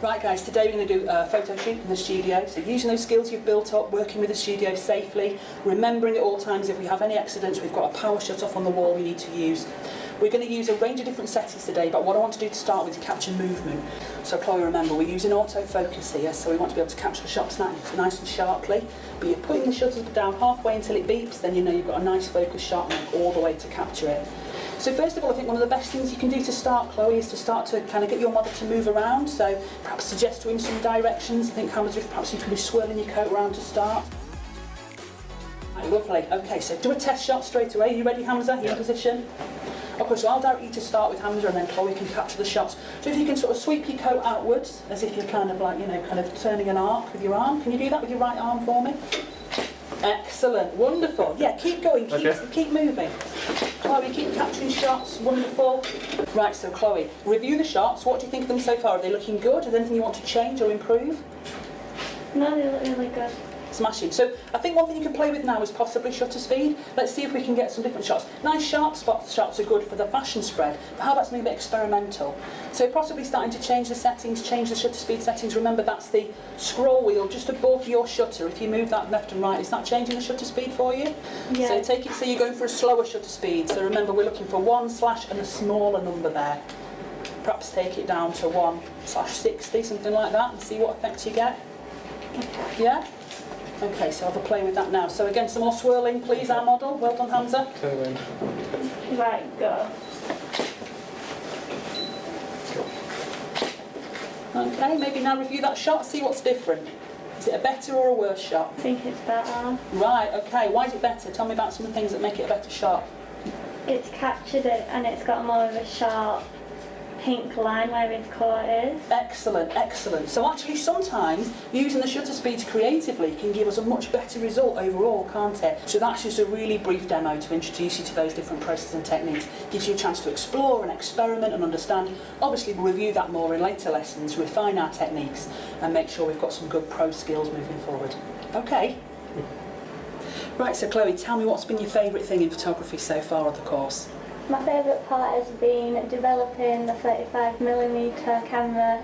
Right guys, today we're going to do a photo shoot in the studio. So using those skills you've built up, working with the studio safely, remembering at all times if we have any accidents, we've got a power shut off on the wall we need to use. We're going to use a range of different settings today, but what I want to do to start with is capture movement. So Chloe, remember, we're using autofocus here, so we want to be able to capture the shots nice and sharply. But you're putting the shutter down halfway until it beeps, then you know you've got a nice focus sharp mark all the way to capture it. So first of all, I think one of the best things you can do to start, Chloe, is to start to kind of get your model to move around. So perhaps suggest to him some directions. I think Hamza, perhaps you can be swirling your coat around to start. Right, lovely. Okay, so do a test shot straight away. Are you ready, Hamza? You in position? Okay, so I'll direct you to start with Hamza and then Chloe can capture the shots. So if you can sort of sweep your coat outwards, as if you're kind of like, you know, kind of turning an arc with your arm. Can you do that with your right arm for me? Excellent, wonderful. Yeah, keep going, keep moving. Chloe, keep capturing shots, wonderful. Right, so Chloe, review the shots. What do you think of them so far? Are they looking good? Is there anything you want to change or improve? No, they look really good. Smashing. So I think one thing you can play with now is possibly shutter speed. Let's see if we can get some different shots. Nice sharp spot shots are good for the fashion spread, but how about something a bit experimental? So possibly starting to change the settings, change the shutter speed settings. Remember, that's the scroll wheel just above your shutter. If you move that left and right, is that changing the shutter speed for you? Yeah. So take it, so you're going for a slower shutter speed. So remember, we're looking for 1/ and a smaller number there. Perhaps take it down to 1/60, something like that, and see what effect you get. Yeah? Okay, so I'll have a play with that now. So again, some more swirling, please, our model. Well done, Hamza. Right, go. Okay, maybe now review that shot, see what's different. Is it a better or a worse shot? I think it's better. Right, okay. Why is it better? Tell me about some of the things that make it a better shot. It's captured it and it's got more of a sharp pink line where its core is. Excellent, excellent. So actually sometimes using the shutter speeds creatively can give us a much better result overall, can't it? So that's just a really brief demo to introduce you to those different processes and techniques. Gives you a chance to explore and experiment and understand. Obviously we'll review that more in later lessons, refine our techniques and make sure we've got some good pro skills moving forward. Okay. Right, so Chloe, tell me what's been your favourite thing in photography so far on the course? My favourite part has been developing the 35mm camera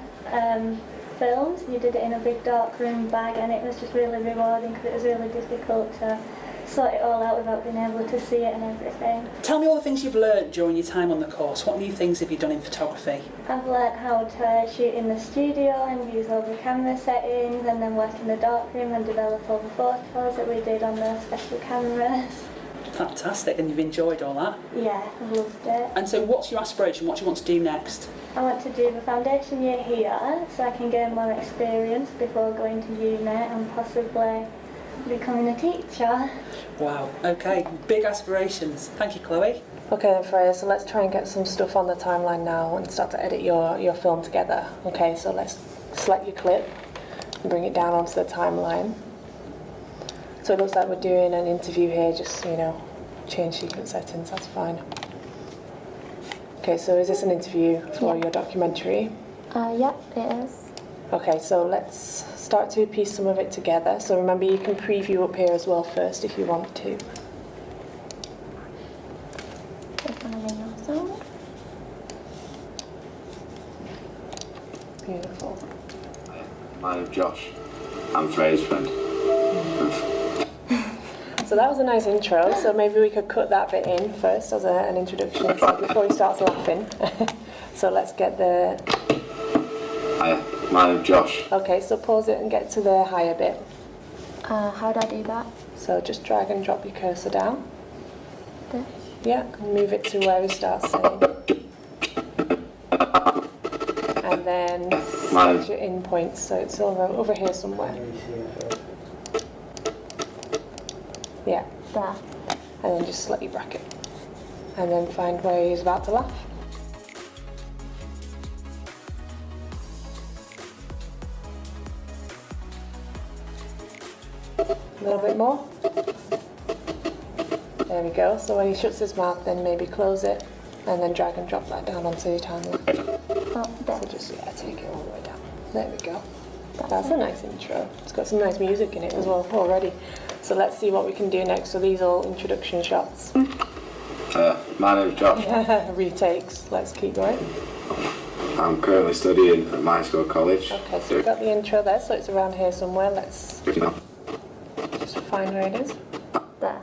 films. You did it in a big dark room bag and it was just really rewarding because it was really difficult to sort it all out without being able to see it and everything. Tell me all the things you've learned during your time on the course. What new things have you done in photography? I've learnt how to shoot in the studio and use all the camera settings and then work in the dark room and develop all the photos that we did on the special cameras. Fantastic, and you've enjoyed all that? Yeah, I've loved it. And so what's your aspiration? What do you want to do next? I want to do the foundation year here so I can gain more experience before going to uni and possibly becoming a teacher. Wow, okay, big aspirations. Thank you, Chloe. Okay then Freya, so let's try and get some stuff on the timeline now and start to edit your film together. Okay, so let's select your clip and bring it down onto the timeline. So it looks like we're doing an interview here, just, you know, change sequence settings, that's fine. Okay, so is this an interview for your documentary? Yeah, it is. Okay, so let's start to piece some of it together. So remember, you can preview up here as well first if you want to. Beautiful. My name's Josh. I'm Freya's friend. So that was a nice intro, so maybe we could cut that bit in first as an introduction, so before he starts laughing. So let's get the... Hi, my name's Josh. Okay, so pause it and get to the higher bit. How do I do that? So just drag and drop your cursor down. This? Yeah, and move it to where he starts saying. And then select your in points, so it's over here somewhere. Yeah. There. And then just select your bracket. And then find where he's about to laugh. A little bit more. There we go. So when he shuts his mouth, then maybe close it and then drag and drop that down onto your timeline. So just, yeah, take it all the way down. There we go. That's a nice intro. It's got some nice music in it as well already. So let's see what we can do next. So these are all introduction shots. My name's Josh. Retakes. Let's keep going. I'm currently studying at my school college. Okay, so we've got the intro there, so it's around here somewhere. Let's just find where it is. There.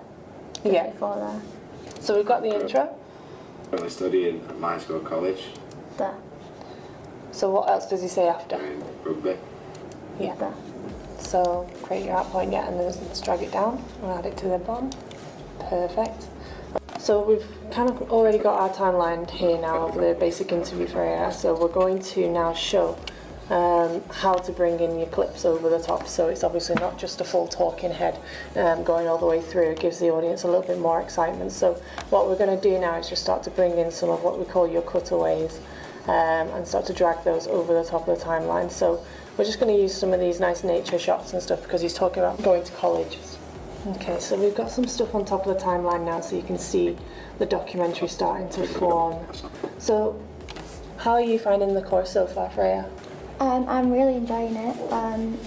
Yeah. Before there. So we've got the intro. Currently studying at my school college. There. So what else does he say after? Doing rugby. Yeah. There. So create your art point, yeah, and then let's drag it down and add it to the bottom. Perfect. So we've kind of already got our timeline here now of the basic interview for AI. So we're going to now show how to bring in your clips over the top. So it's obviously not just a full talking head going all the way through. It gives the audience a little bit more excitement. So what we're going to do now is just start to bring in some of what we call your cutaways and start to drag those over the top of the timeline. So we're just going to use some of these nice nature shots and stuff because he's talking about going to college. Okay, so we've got some stuff on top of the timeline now so you can see the documentary starting to form. So, how are you finding the course so far, Freya? I'm really enjoying it.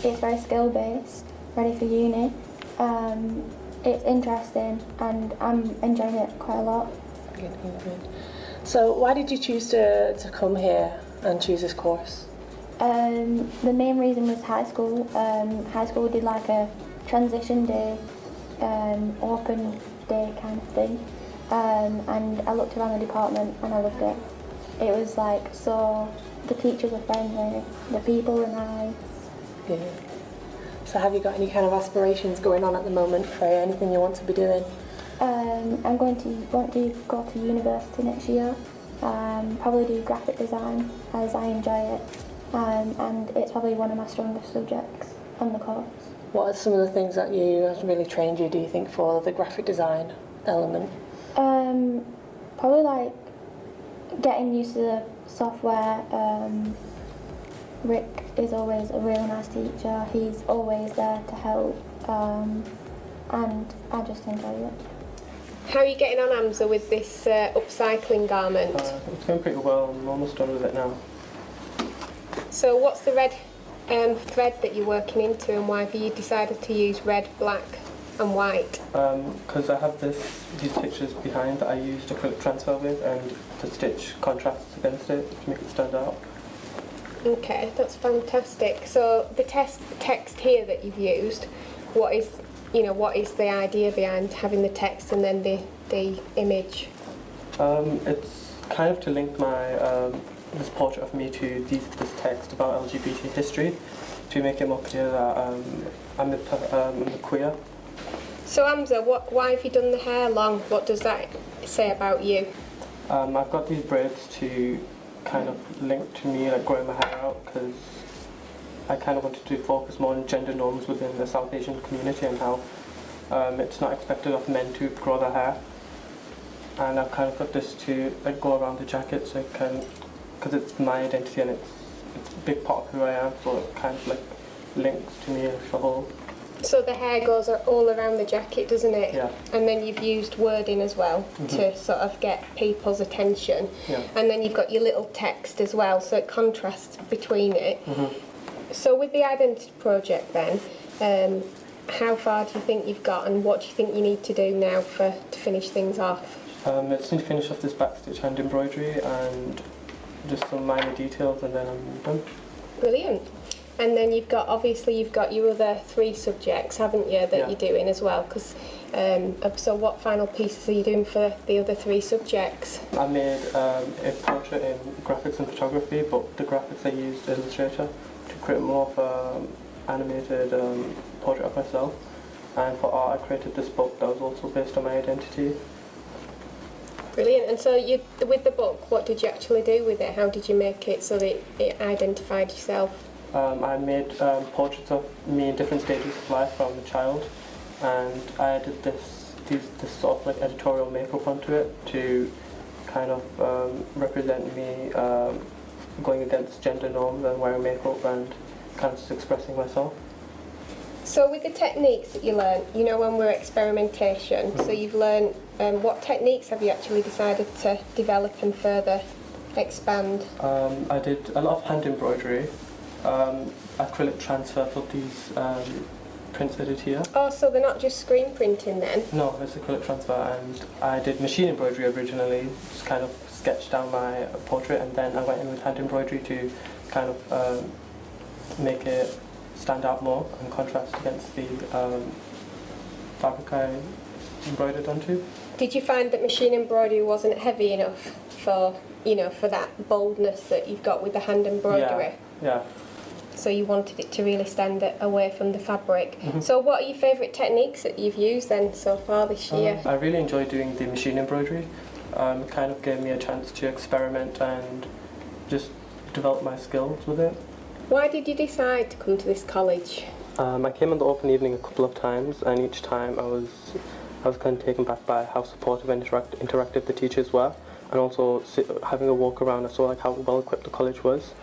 It's very skill-based, ready for uni. It's interesting and I'm enjoying it quite a lot. Good. So, why did you choose to come here and choose this course? The main reason was high school. High school did like a transition day, open day kind of thing, and I looked around the department and I loved it. It was like, so the teachers are friendly, the people are nice. Yeah. So have you got any kind of aspirations going on at the moment, Freya? Anything you want to be doing? I'm want to go to university next year, probably do graphic design as I enjoy it, and it's probably one of my strongest subjects on the course. What are some of the things that has really trained you, do you think, for the graphic design element? Probably like getting used to the software. Rick is always a really nice teacher. He's always there to help, and I just enjoy it. How are you getting on, Amza, with this upcycling garment? It's going pretty well. I'm almost done with it now. So what's the red thread that you're working into, and why have you decided to use red, black and white? Because I have these pictures behind that I used acrylic transfer with, and the stitch contrasts against it to make it stand out. Okay, that's fantastic. So the text here that you've used, what is the idea behind having the text and then the image? It's kind of to link my this portrait of me to this text about LGBT history, to make it more clear that I'm a queer. So Amza, why have you done the hair long? What does that say about you? I've got these braids to kind of link to me, like growing my hair out, because I kind of wanted to focus more on gender norms within the South Asian community and how it's not expected of men to grow their hair. And I've kind of got this to like go around the jacket, so it can, because it's my identity and it's a big part of who I am, so it kind of like links to me as a whole. So the hair goes all around the jacket, doesn't it? Yeah. And then you've used wording as well to sort of get people's attention. Yeah. And then you've got your little text as well, so it contrasts between it. So with the Identity Project then, how far do you think you've got, and what do you think you need to do now to finish things off? I just need to finish off this backstitch and embroidery and just some minor details, and then I'm done. Brilliant. And then you've got your other 3 subjects, haven't you, that you're doing as well? Because so what final pieces are you doing for the other 3 subjects? I made a portrait in graphics and photography, but the graphics I used Illustrator to create more of an animated portrait of myself. And for art, I created this book that was also based on my identity. Brilliant. And so with the book, what did you actually do with it? How did you make it so that it identified yourself? I made portraits of me in different stages of life from a child, and I added this sort of like editorial makeup onto it to kind of represent me going against gender norms and wearing makeup and kind of just expressing myself. So with the techniques that you learned, when we're experimentation, so you've learned, what techniques have you actually decided to develop and further expand? I did a lot of hand embroidery, acrylic transfer for these prints I did here. Oh, so they're not just screen printing then? No, it's acrylic transfer, and I did machine embroidery originally, just kind of sketched down my portrait, and then I went in with hand embroidery to kind of make it stand out more and contrast against the fabric I embroidered onto. Did you find that machine embroidery wasn't heavy enough for, for that boldness that you've got with the hand embroidery? Yeah. So you wanted it to really stand away from the fabric. So what are your favourite techniques that you've used then so far this year? I really enjoy doing the machine embroidery. It kind of gave me a chance to experiment and just develop my skills with it. Why did you decide to come to this college? I came on the open evening a couple of times, and each time I was kind of taken back by how supportive and interactive the teachers were, and also having a walk around, I saw like how well equipped the college was,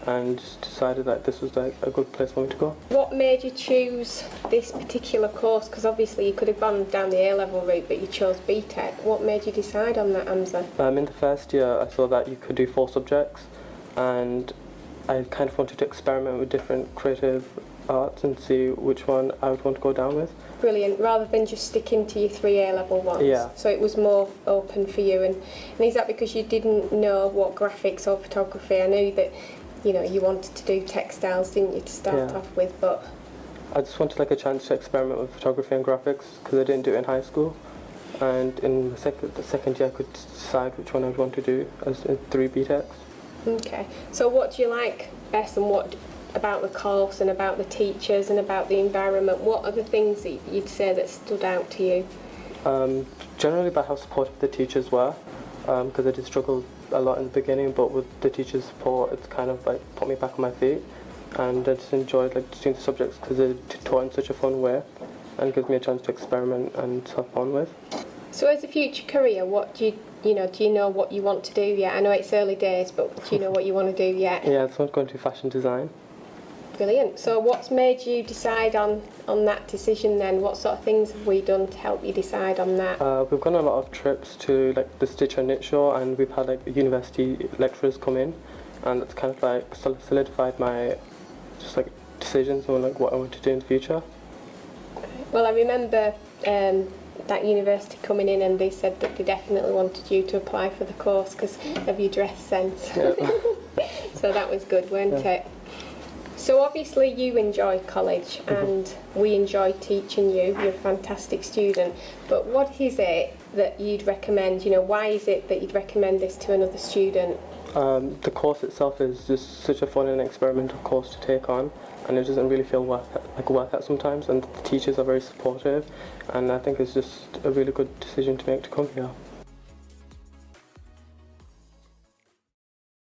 and just decided that this was like a good place for me to go. What made you choose this particular course? Because obviously you could have gone down the A-level route, but you chose BTEC. What made you decide on that, Amza? In the first year, I saw that you could do 4 subjects, and I kind of wanted to experiment with different creative arts and see which one I would want to go down with. Brilliant, rather than just sticking to your 3 A-level ones. Yeah. So it was more open for you, and is that because you didn't know what graphics or photography? I knew that you wanted to do textiles, didn't you, to start off with, but I just wanted like a chance to experiment with photography and graphics because I didn't do it in high school, and in the second year I could decide which one I'd want to do as in 3 BTECs. Okay, so what do you like best, and what about the course and about the teachers and about the environment? What are the things that you'd say that stood out to you? Generally by how supportive the teachers were, because I did struggle a lot in the beginning, but with the teachers' support it's kind of like put me back on my feet, and I just enjoyed like doing the subjects because they're taught in such a fun way and gives me a chance to experiment and have fun with. So as a future career, what do you know what you want to do yet? I know it's early days, but do you know what you want to do yet? Yeah, so I'm going to fashion design. Brilliant. So what's made you decide on that decision then? What sort of things have we done to help you decide on that? We've gone on a lot of trips to like the Stitch and Knit show, and we've had like university lecturers come in, and that's kind of like solidified my just like decisions on like what I want to do in the future. Well, I remember that university coming in, and they said that they definitely wanted you to apply for the course because of your dress sense. Yeah. So that was good, weren't it? So obviously you enjoy college and we enjoy teaching you. You're a fantastic student. But what is it that you'd recommend? Why is it that you'd recommend this to another student? The course itself is just such a fun and experimental course to take on, and it doesn't really feel like work out sometimes, and the teachers are very supportive, and I think it's just a really good decision to make to come here.